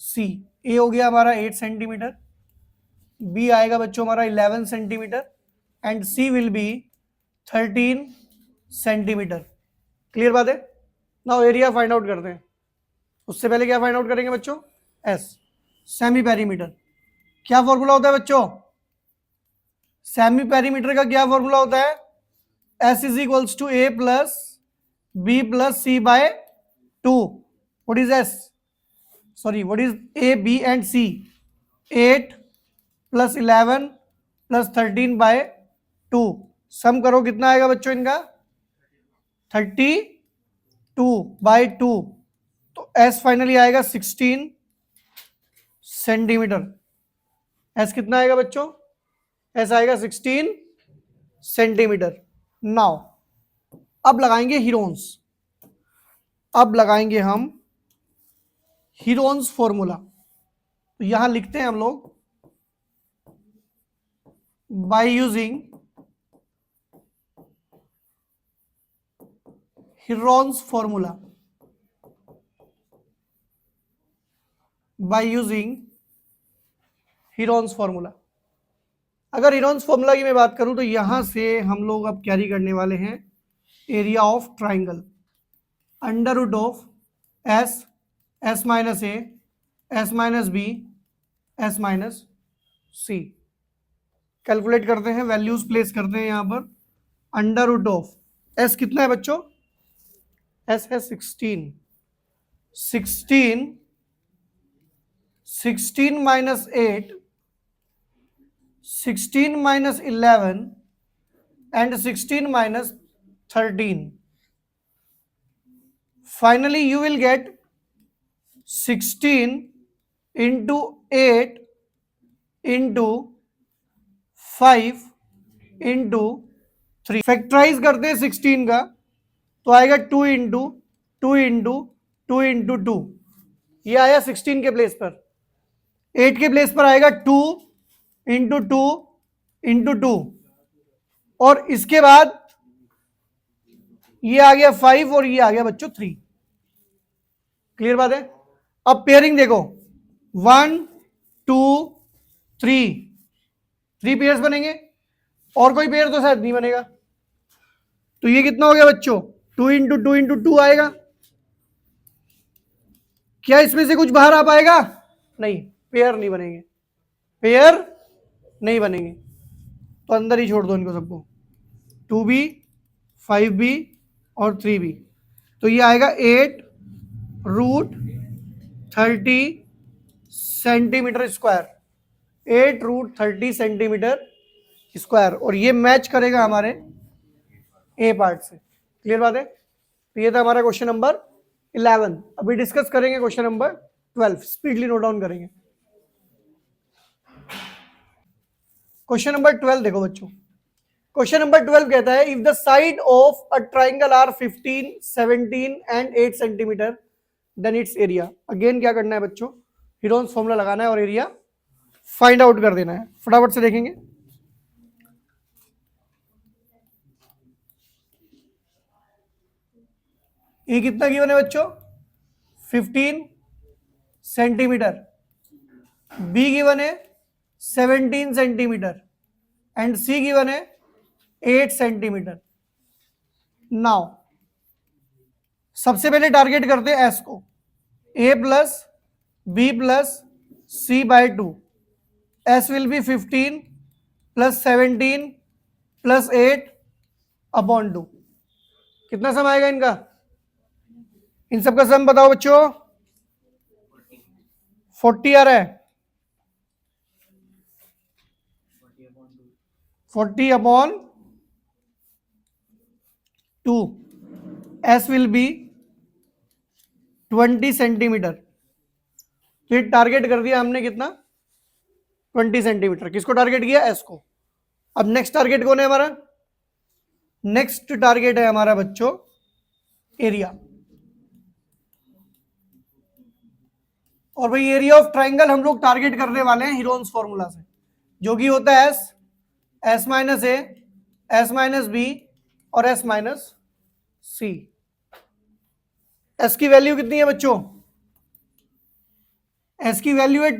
C। A हो गया हमारा 8 सेंटीमीटर, B आएगा बच्चों हमारा 11 centimetre, and c will be 13 centimetre. Clear बात है। नाउ एरिया फाइंड आउट करते हैं। उससे पहले क्या फाइंड आउट करेंगे बच्चों? S, semi perimeter. क्या फॉर्मूला होता है बच्चों? सेमी पेरीमीटर का क्या फॉर्मूला होता है? S is equals to a plus B plus C by 2। What is s? Sorry, what is A b and c? 8 plus 11 plus 13 by 2। Sum करो कितना आएगा बच्चों इनका? 32 बाय 2। तो एस फाइनली आएगा 16 सेंटीमीटर। एस कितना आएगा बच्चों? एस आएगा 16 सेंटीमीटर। नाउ अब लगाएंगे हीरोन्स। अब लगाएंगे हम हीरोन्स फॉर्मूला। तो यहां लिखते हैं हम लोग bye using Heron's formula. By using Heron's formula. अगर हीरोन्स फॉर्मूला की मैं बात करूं तो यहां से हम लोग अब कैरी करने वाले हैं area of triangle, under root of S, S minus A, S minus B, S minus c. Calculate करते हैं, वैल्यूज प्लेस करते हैं यहां पर। अंडर रूट ऑफ एस कितना है बच्चों? एस है 16। 16 minus 8, 16 minus 11 and 16 minus 13। Finally you will get 16 into 8 into 5 into 3। Factorize करते हैं 16 का तो आएगा 2 इंटू 2 इंटू 2 इंटू 2। ये आया 16 के प्लेस पर। 8 के प्लेस पर आएगा 2 इंटू 2 इंटू 2। और इसके बाद ये आ गया 5 और ये आ गया बच्चों 3। क्लियर बात है। अब पेयरिंग देखो, 1 2 3, 3 पेयर्स बनेंगे और कोई पेयर तो शायद नहीं बनेगा। तो ये कितना हो गया बच्चों? 2 इंटू 2 इंटू 2 आएगा। क्या इसमें से कुछ बाहर आ पाएगा? नहीं, पेयर नहीं बनेंगे, पेयर नहीं बनेंगे। तो अंदर ही छोड़ दो इनको सबको, 2b 5b और 3b। तो ये आएगा 8 root 30 centimetre square. 8 root 30 centimetre square. और ये मैच करेगा हमारे ए पार्ट से। क्लियर बात है। तो ये था हमारा क्वेश्चन नंबर 11। अभी डिस्कस करेंगे question number 12। Speedily note down करेंगे। क्वेश्चन नंबर 12 देखो बच्चों। क्वेश्चन नंबर 12 कहता है, if the side of a triangle are 15 17 and 8 centimetre then its area. Again क्या करना है बच्चों? हीरोन्स फॉर्मूला लगाना है और एरिया फाइंड आउट कर देना है। फटाफट से देखेंगे। ये कितना गिवन है बच्चों? 15 सेंटीमीटर। बी गिवन है 17 सेंटीमीटर एंड सी गिवन है 8 सेंटीमीटर। नाउ सबसे पहले टारगेट करते हैं एस को। A plus B plus C by 2। S will be 15 plus 17 plus 8 upon 2। कितना सम आएगा इनका? इन सबका सम बताओ बच्चों। 40 आ रहा है। 40 upon 2। S will B 20 centimetre. तो ये टारगेट कर दिया हमने कितना? 20 सेंटीमीटर। किसको टारगेट किया? एस को। अब नेक्स्ट टारगेट कौन है हमारा? नेक्स्ट टारगेट है हमारा बच्चों एरिया। और भाई एरिया ऑफ ट्राइंगल हम लोग टारगेट करने वाले हैं हीरोन्स फॉर्मूला से, जो कि होता है एस, एस माइनस ए, एस माइनस बी और एस माइनस सी। एस की वैल्यू कितनी है बच्चों? एस की वैल्यू है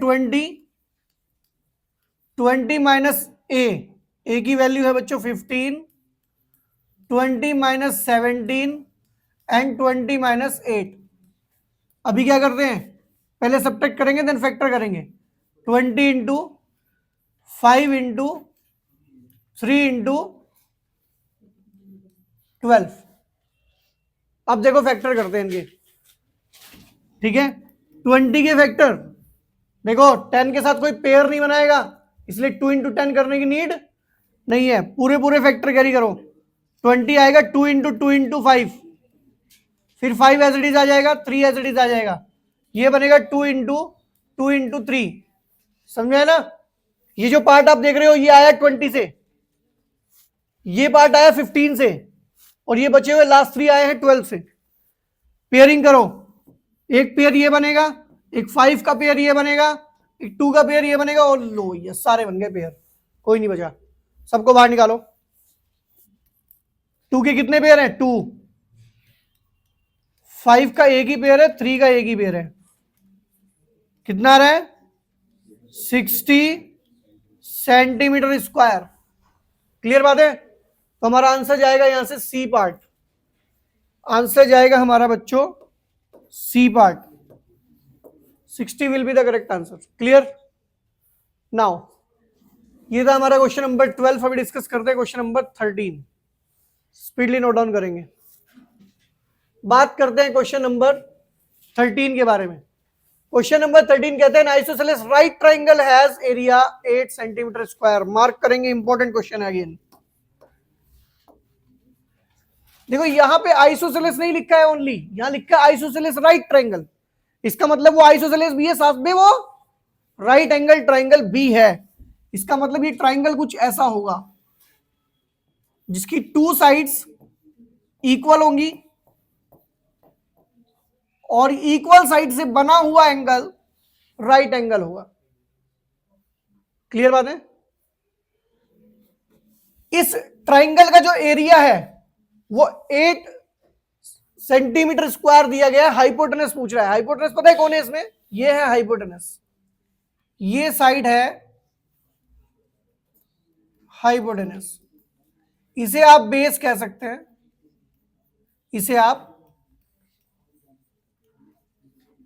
20 माइनस ए ए की वैल्यू है बच्चों 15, 20 माइनस 17 एंड 20 माइनस 8। अभी क्या करते हैं, पहले सब्ट्रैक्ट करेंगे देन फैक्टर करेंगे। 20 इंटू 5 इंटू 3 इंटू 12। अब देखो फैक्टर करते हैं इनके, ठीक है। 20 के फैक्टर देखो 10 के साथ कोई पेयर नहीं बनाएगा, इसलिए 2 इंटू 10 करने की नीड नहीं है। पूरे पूरे फैक्टर कैरी करो। 20 आएगा 2 इंटू 2 इंटू 5, फिर 5 एज इट इज आ जाएगा, 3 एज इट इज आ जाएगा, ये बनेगा 2 इंटू 2 इंटू 3। समझे ना? ये जो पार्ट आप देख रहे हो ये आया 20 से, ये पार्ट आया 15 से, और ये बचे हुए लास्ट 3 आए हैं 12 से। पेयरिंग करो, एक पेयर ये बनेगा, एक 5 का पेयर ये बनेगा, एक 2 का पेयर ये बनेगा, और लो ये सारे बन गए पेयर, कोई नहीं बचा। सबको बाहर निकालो। 2 के कितने पेयर हैं? 2। 5 का एक ही पेयर है, 3 का एक ही पेयर है, कितना आ रहा है? 60 सेंटीमीटर स्क्वायर। क्लियर बात है? तो हमारा आंसर जाएगा यहां से सी पार्ट। आंसर जाएगा हमारा बच्चों c part. 60 will be the correct answer. Clear? Now ये था हमारा क्वेश्चन नंबर 12। अभी डिस्कस करते हैं question number 13। Speedily note down करेंगे। बात करते हैं क्वेश्चन नंबर 13 के बारे में। क्वेश्चन नंबर 13 कहते हैं isosceles right triangle has area 8 centimetre square. Mark करेंगे, इंपॉर्टेंट क्वेश्चन है अगेन। देखो यहां पे आइसोसेलेस नहीं लिखा है ओनली, यहां लिखा है आइसोसेलेस राइट ट्राइंगल। इसका मतलब वो आइसोसेलेस भी है, साथ में वो राइट एंगल ट्राइंगल भी है। इसका मतलब ये ट्राइंगल कुछ ऐसा होगा जिसकी 2 साइड्स इक्वल होंगी और इक्वल साइड से बना हुआ एंगल राइट एंगल होगा। क्लियर बात है? इस ट्राइंगल का जो एरिया है वो 8 सेंटीमीटर स्क्वायर दिया गया है। हाइपोटेनस पूछ रहा है। हाइपोटेनस पता है कौन है इसमें? ये है हाइपोटेनस, ये साइड है हाइपोटेनस। इसे आप बेस कह सकते हैं, इसे आप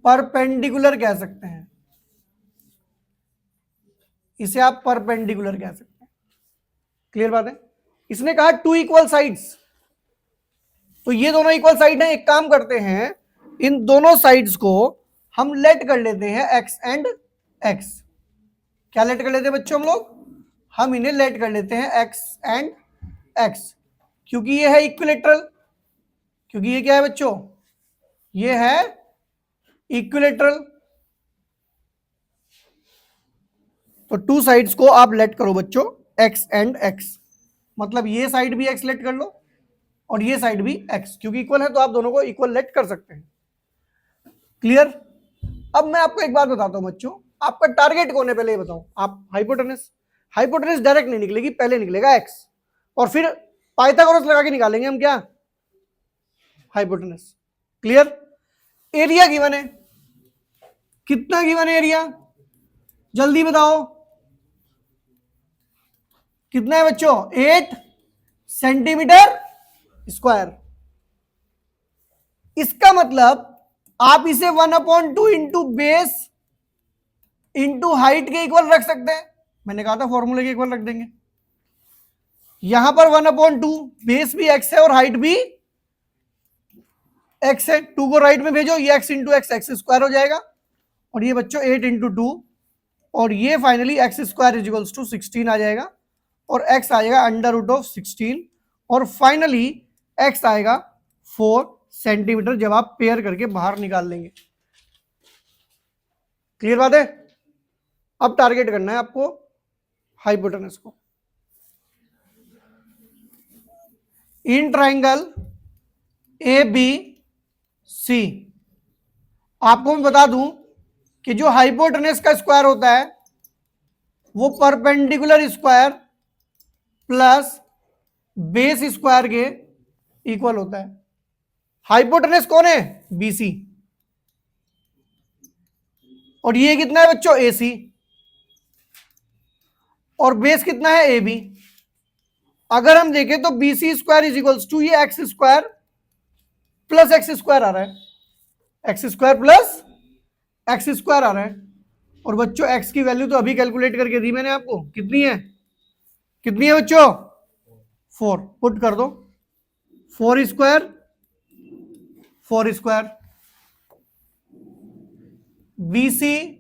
परपेंडिकुलर कह सकते हैं, इसे आप परपेंडिकुलर कह सकते हैं। क्लियर बात है? इसने कहा 2 इक्वल साइड्स, तो ये दोनों इक्वल साइड हैं। एक काम करते हैं, इन दोनों साइड्स को हम लेट कर लेते हैं x एंड x। क्या लेट कर लेते हैं बच्चों हम लोग? हम इन्हें लेट कर लेते हैं x एंड x, क्योंकि ये है इक्विलेटरल। क्योंकि ये क्या है बच्चों? ये है इक्विलेटरल। तो 2 साइड्स को आप लेट करो बच्चों x एंड x, मतलब ये साइड भी x लेट कर लो और ये साइड भी x, क्योंकि इक्वल है तो आप दोनों को इक्वल लेट कर सकते हैं। क्लियर? अब मैं आपको एक बात बताता हूं बच्चों, आपका टारगेट कौन है पहले ये बताओ आप। हाइपोटेनस। हाइपोटेनस डायरेक्ट नहीं निकलेगी, पहले निकलेगा x और फिर पाइथागोरस लगा के निकालेंगे हम क्या? हाइपोटेनस। क्लियर? एरिया गिवन है, कितना गिवन है एरिया? जल्दी बताओ कितना है बच्चों? 8 सेंटीमीटर स्क्वायर। इसका मतलब आप इसे 1/2 इंटू बेस इंटू हाइट के इक्वल रख सकते हैं। मैंने कहा था फॉर्मूले के इक्वल रख देंगे। यहां पर 1/2, बेस भी x है और हाइट भी x है। 2 को राइट में भेजो, ये x इंटू एक्स स्क्वायर हो जाएगा, और ये बच्चों 8 इंटू 2, और ये finally x square is equals to 16 आ जाएगा, और x आ जाएगा √16, और फाइनली x आएगा 4 सेंटीमीटर जब आप पेयर करके बाहर निकाल लेंगे। क्लियर बात है? अब टारगेट करना है आपको हाइपोटेनस को। In triangle A B C, आपको मैं बता दूं कि जो हाइपोटेनस का स्क्वायर होता है वो perpendicular square plus base square के इक्वल होता है। हाइपोटेनस कौन है? बीसी, और ये कितना है बच्चों? एसी, और बेस कितना है? A B. अगर हम देखें तो B C square is equals to ये X square plus X square आ रहा है, X square plus X square आ रहा है। और बच्चों एक्स की वैल्यू तो अभी कैलकुलेट करके दी मैंने आपको, कितनी है, कितनी है बच्चों, 4। पुट कर दो, 4 square 4 square, b C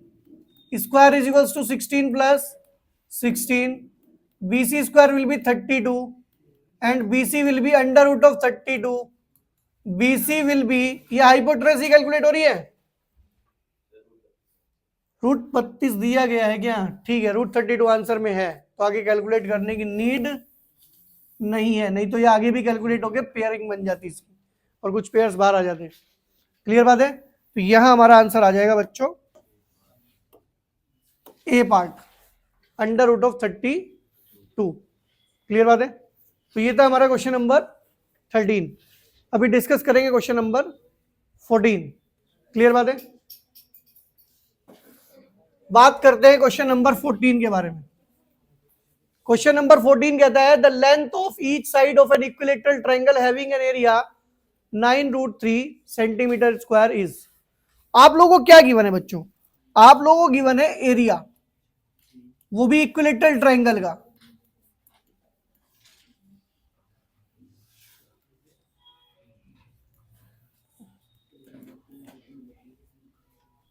square is equals to 16 plus 16, b C square will be 32 and b c will be under root of 32, b c will be, ये हाइपोटेन्यूज कैलकुलेट हो रही है, रूट 32 दिया गया है क्या, ठीक है, रूट 32 आंसर में है, तो आगे कैलकुलेट करने की नीड नहीं है, नहीं तो ये आगे भी कैलकुलेट होके पेयरिंग बन जाती इसकी और कुछ पेयर्स बाहर आ जाते हैं। क्लियर बात है, तो यहां हमारा आंसर आ जाएगा बच्चों A part, under root of 32। Clear बात है, तो ये था हमारा क्वेश्चन नंबर 13। अभी डिस्कस करेंगे क्वेश्चन नंबर 14। क्लियर बात है, बात करते हैं क्वेश्चन नंबर 14 के बारे में। क्वेश्चन नंबर 14 कहता है the length of each side of an equilateral triangle having an area 9√3 centimetre square is. आप लोगों को क्या गिवन है बच्चों, आप लोगों को गिवन है एरिया, वो भी इक्विलेटरल ट्रायंगल का।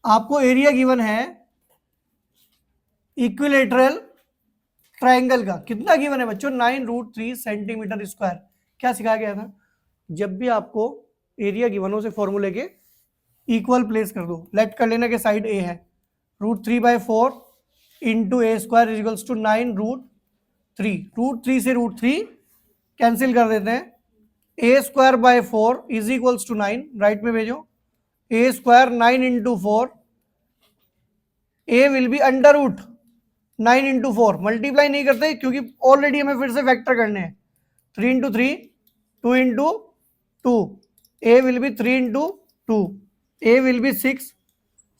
आपको एरिया गिवन है इक्विलेटरल ट्रायंगल का, कितना गिवन है बच्चों, 9√3 सेंटीमीटर स्क्वायर। क्या सिखाया गया था, जब भी आपको एरिया गिवन हो, से फॉर्मूले के इक्वल प्लेस कर दो, लेट कर लेना कि साइड ए है, √3/4 into A square is equals to 9√3, √3 से √3 कैंसिल कर देते हैं, A square by 4 is equals to 9, right में भेजो, A square 9 into 4, A will be under root 9 into 4, multiply नहीं करते क्योंकि ऑलरेडी हमें फिर से फैक्टर करने हैं, 3 into 3 2 into 2, A will be 3 into 2, A will be 6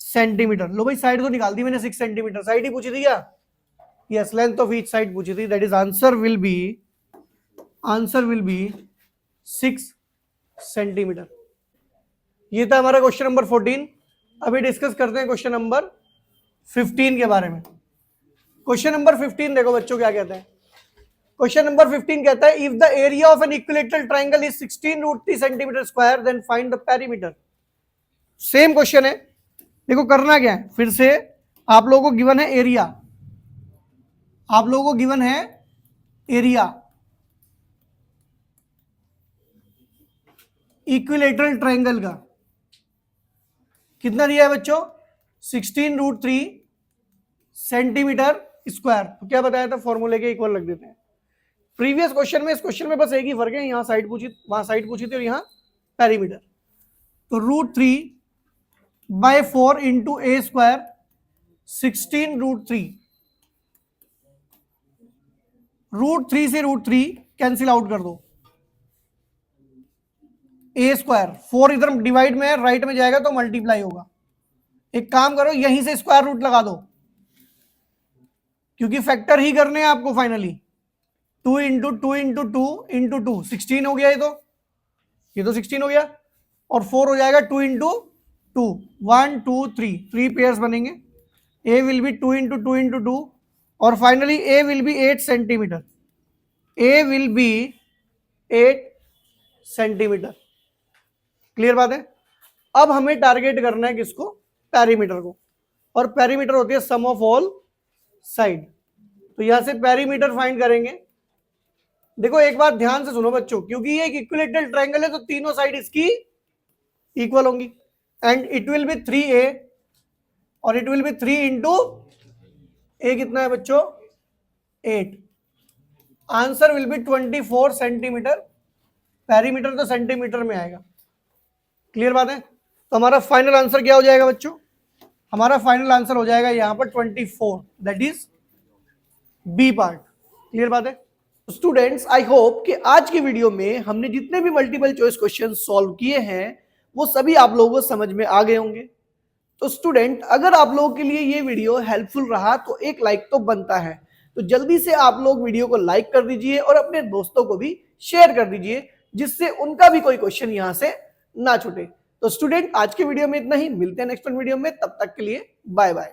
centimetre. लो भाई साइड तो निकाल दी मैंने, 6 सेंटीमीटर, साइड ही पूछी थी क्या, yes, length of each side पूछी थी, that is answer will be 6 centimetre. ये था हमारा क्वेश्चन नंबर 14। अभी डिस्कस करते हैं क्वेश्चन नंबर 15 के बारे में। क्वेश्चन नंबर 15 देखो बच्चों क्या कहता है, क्वेश्चन नंबर 15 कहता है if the area of an equilateral triangle is 16√3 centimetre square then find the perimeter. Same question है, देखो करना क्या है, फिर से आप लोगों को गिवन है एरिया, आप लोगों को गिवन है एरिया इक्विलेटरल ट्रायंगल का, कितना दिया है बच्चों, 16√3 सेंटीमीटर स्क्वायर। तो क्या बताया था, फॉर्मूले के इक्वल रख देते हैं। प्रीवियस क्वेश्चन में इस क्वेश्चन में बस एक ही फर्क है, यहां साइड पूछी, वहां साइड पूछी थी और यहां पेरीमीटर। तो √3/4 इंटू ए स्क्वायर 16√3, √3 से √3 कैंसिल आउट कर दो, ए स्क्वायर 4 इधर डिवाइड में है, राइट में जाएगा तो मल्टीप्लाई होगा। एक काम करो, यहीं से स्क्वायर रूट लगा दो क्योंकि फैक्टर ही करने हैं आपको फाइनली, 2 इंटू 2 इंटू 2 इंटू 2 16 हो गया, ये तो 16 हो गया, और 4 हो जाएगा 2 इंटू 2, 1 2 3 पेयर्स बनेंगे, ए विल बी 2 इंटू 2 इंटू 2, और finally A will B 8 centimetre, A will B 8 centimetre. Clear बात है, अब हमें टारगेट करना है किसको, पेरीमीटर को, और पेरीमीटर होती है सम ऑफ ऑल साइड। तो यहां से पेरीमीटर फाइंड करेंगे। देखो एक बात ध्यान से सुनो बच्चों, क्योंकि ये एक इक्विलेटरल ट्रायंगल है तो तीनों साइड इसकी इक्वल होंगी, and it will B 3a और इट विल बी 3 इंटू ए, कितना है बच्चों, 8, answer will B 24 centimetre, perimeter तो सेंटीमीटर में आएगा। क्लियर बात है, तो हमारा फाइनल आंसर क्या हो जाएगा बच्चों, हमारा फाइनल आंसर हो जाएगा यहां पर 24, that is b part. Clear बात है स्टूडेंट्स, आई होप कि आज की वीडियो में हमने जितने भी मल्टीपल चॉइस क्वेश्चन सॉल्व किए हैं वो सभी आप लोगों को समझ में आ गए होंगे। तो स्टूडेंट, अगर आप लोगों के लिए ये वीडियो हेल्पफुल रहा तो एक लाइक तो बनता है, तो जल्दी से आप लोग वीडियो को लाइक कर दीजिए और अपने दोस्तों को भी शेयर कर दीजिए, जिससे उनका भी कोई क्वेश्चन यहाँ से ना छूटे। तो स्टूडेंट आज के वीडियो में इतना ही, मिलते हैं नेक्स्ट वीडियो में, तब तक के लिए बाय बाय।